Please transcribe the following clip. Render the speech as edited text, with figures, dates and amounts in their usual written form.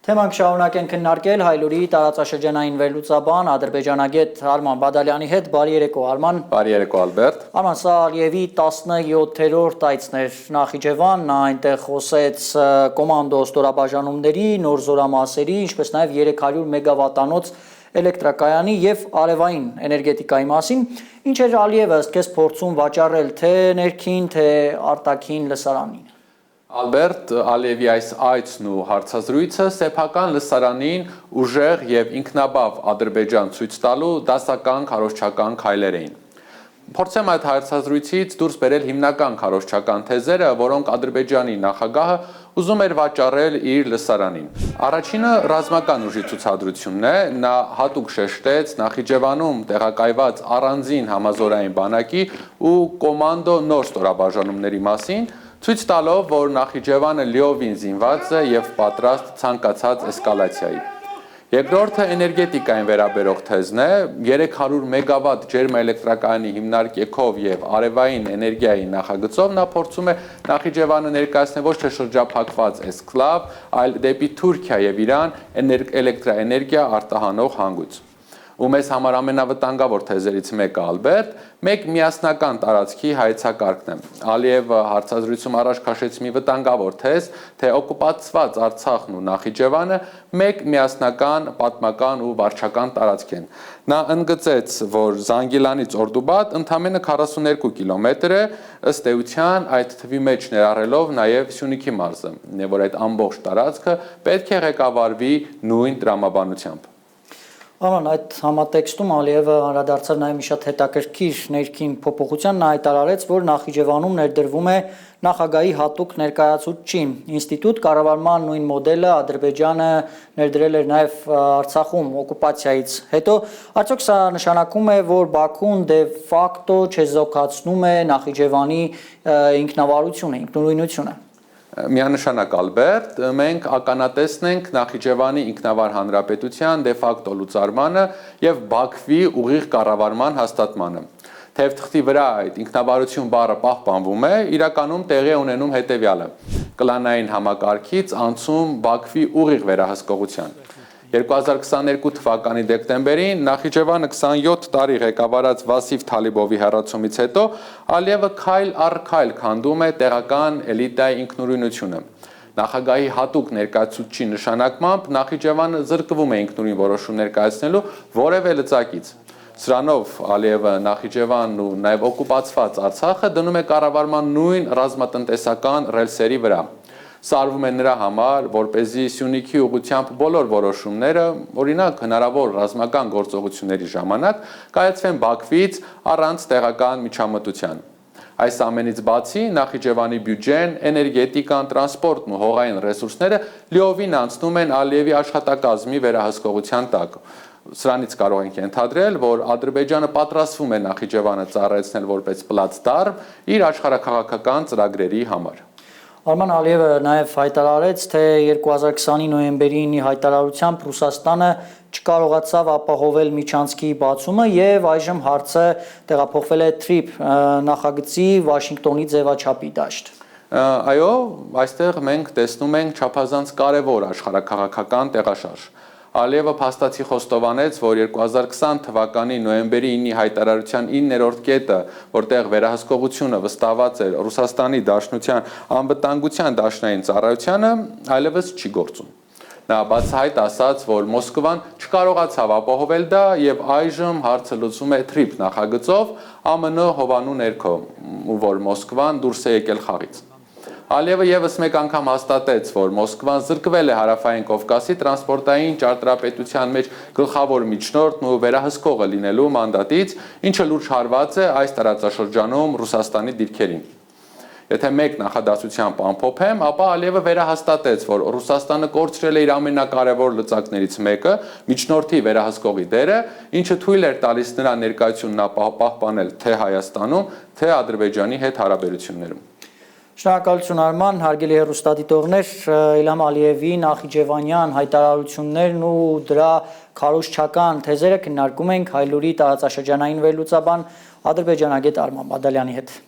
Թեման շարունակեն քննարկել Հայլուրի տարածաշրջանային վերլուծաբան ադրբեջանագետ Արման Բադալյանի հետ։ Բարի երեկո Արման։ Բարի երեկո Ալբերտ։ Արման, սա Ալիևի 17-րդ այցն էր Նախիջևան, նա այնտեղ խոսեց կոմանդո ստորաբաժանումների, նոր զորամասերի, ինչպես նաև 300 մեգավատանոց էլեկտրակայանի եւ արևային էներգետիկայի մասին։ Ինչ էր Ալիևը ըստ քեզ փորձում վաճառել թե ներքին, թե արտաքին լսարանին։ Ալբերտ Ալիևի այս այցն ու հարցազրույցը սեփական լսարանին ուժեղ եւ ինքնաբավ Ադրբեջան ցույց տալու դասական քարոզչական քայլեր էին։ Փորձեմ այդ հարցազրույցից դուրս բերել հիմնական քարոզչական թեզերը, որոնք Ադրբեջանի նախագահը ուզում էր վաճառել իր լսարանին։ Առաջինը ռազմական ուժի ցուցադրությունն է, նա հատուկ շեշտեց Նախիջևանում տեղակայված առանձին համազորային բանակի ու կոմանդո նոր ստորաբաժանումների մասին, ցույց տալով, որ Նախիջևանը լիովին զինված է եւ պատրաստ ցանկացած էսկալացիայի։ Երկրորդը էներգետիկային վերաբերող թեզն է, 300 մեգավատ ջերմաէլեկտրակայանի հիմնարկեքով եւ արևային էներգիայի նախագծով նա փորձում է Նախիջևանը ներկայացնել ոչ թե շրջափակված էսկլավ, այլ դեպի Թուրքիա եւ Իրան էլեկտրաէներգիա արտահանող հանգույց։ Ու մեզ համար ամենավտանգավոր թեզերից մեկը Ալբերտ, մեկ միասնական տարածքի հայեցակարգն է։ Ալիևը հարցազրույցում առաջ քաշեց մի վտանգավոր թեզ, թե օկուպացված Արցախն ու Նախիջևանը մեկ միասնական պատմական ու վարչական տարածք են։ Նա ընդգծեց, որ Զանգիլանից Օրդուբադ ընդամենը 42 կիլոմետր է, ըստ էության այդ թվի մեջ ներառելով նաև Սյունիքի մարզը, որ այդ ամբողջ տարածքը պետք է ղեկավարվի նույն տրամաբանությամբ։ Արման, այդ համատեքստում Ալիևը անդրադարձավ նաև մի շատ հետաքրքիր ներքին փոփոխության, նա հայտարարեց, որ Նախիջևանում ներդրվում է նախագահի հատուկ ներկայացուցչի ինստիտուտ, կառավարման նույն մոդելը Ադրբեջանը ներդրել էր նաև Արցախում օկուպացիայից հետո, արդյոք սա նշանակում է, որ Բաքուն դե ֆակտո չեզոքացնում է Նախիջևանի ինքնավարությունը, ինքնուրույնությունը։ Միանշանակ Ալբերտ, մենք ականատեսն ենք Նախիջևանի ինքնավար հանրապետության դե ֆակտո լուծարմանը եւ Բաքվի ուղիղ կառավարման հաստատմանը։ Թեև թղթի վրա այդ ինքնավարություն բառը պահպանվում է, իրականում տեղի է ունենում հետեւյալը. կլանային համակարգից անցում Բաքվի ուղիղ վերահսկողության։ 2022 թվականի դեկտեմբերին Նախիջևանը 27 տարի ղեկավարած Վասիվ Թալիբովի հեռացումից հետո Ալիևը քայլ առ քայլ քանդում է տեղական էլիտայի ինքնուրույնությունը։ Նախագահի հատուկ ներկայացուցչի նշանակմամբ Նախիջևանը զրկվում է ինքնուրույն որոշումներ կայացնելու որևէ լծակից։ Սրանով Ալիևը Նախիջևանն ու նաև օկուպացված Արցախը դնում է կառավարման նույն ռազմատնտեսական ռելսերի վրա։ Սարվում է նրա համար, որպեսզի Սյունիքի ուղղությամբ բոլոր որոշումները, օրինակ հնարավոր ռազմական գործողությունների ժամանակ, կայացվեն Բաքվից առանց տեղական միջամտության։ Այս ամենից բացի Նախիջևանի բյուջեն, էներգետիկան, տրանսպորտն ու հողային ռեսուրսները լիովին անցնում են Ալիևի աշխատակազմի վերահսկողության տակ։ Սրանից կարող ենք ենթադրել, որ Ադրբեջանը պատրաստվում է Նախիջևանը ծառայեցնել որպես պլացդարմ իր աշխարհաքաղաքական ծրագրերի համար։ Արման Ալիևը նաև հայտարարեց, թե 2020-ի նոյեմբերի 9-ի հայտարարությամբ Ռուսաստանը չկարողացավ ապահովել միջանցքի բացումը եւ այժմ հարցը տեղափոխվել է TRIP նախագծի Վաշինգտոնի ձևաչափի դաշտ։ Այո, այստեղ մենք տեսնում ենք չափազանց կարևոր աշխարհաքաղաքական տեղաշարժ։ Ալիևը փաստացի խոստովանեց, որ 2020 թվականի նոյեմբերի 9-ի հայտարարության 9-րդ կետը, որտեղ վերահսկողությունը վստահված էր Ռուսաստանի Դաշնության անվտանգության դաշնային ծառայությանը, այլևս չի գործում։ Նա բացահայտ ասաց, որ Մոսկվան չկարողացավ ապահովել դա եւ այժմ հարցը լուծվում է TRIP նախագծով ԱՄՆ հովանու ներքո, ու որ Մոսկվան դուրս է եկել խաղից։ Ալիևը եւս մեկ անգամ հաստատեց, որ Մոսկվան զրկվել է Հարավային Կովկասի տրանսպորտային ճարտարապետության մեջ գլխավոր միջնորդն ու վերահսկողը լինելու մանդատից, ինչը լուրջ հարված է այս տարածաշրջանում Ռուսաստանի դիրքերին։ Եթե մեկ նախադասությամբ ամփոփեմ, ապա Ալիևը վերահաստատեց, որ Ռուսաստանը կորցրել է իր ամենակարևոր լծակներից մեկը՝ միջնորդի վերահսկողի դերը, ինչը թույլ էր տալիս նրա ներկայությունն պահպանել թե Հայաստանում, թե Ադրբեջանի հետ հարաբերություններում։ Շնորհակալություն Արման, հարգելի հեռուստադիտողներ, Իլհամ Ալիևի նախիջևանյան հայտարարություններն ու դրա քարոզչական թեզերը քննարկում ենք Հայլուրի տարածաշրջանային վերլուծաբան ադրբեջանագետ Արման Բադալյանի հետ։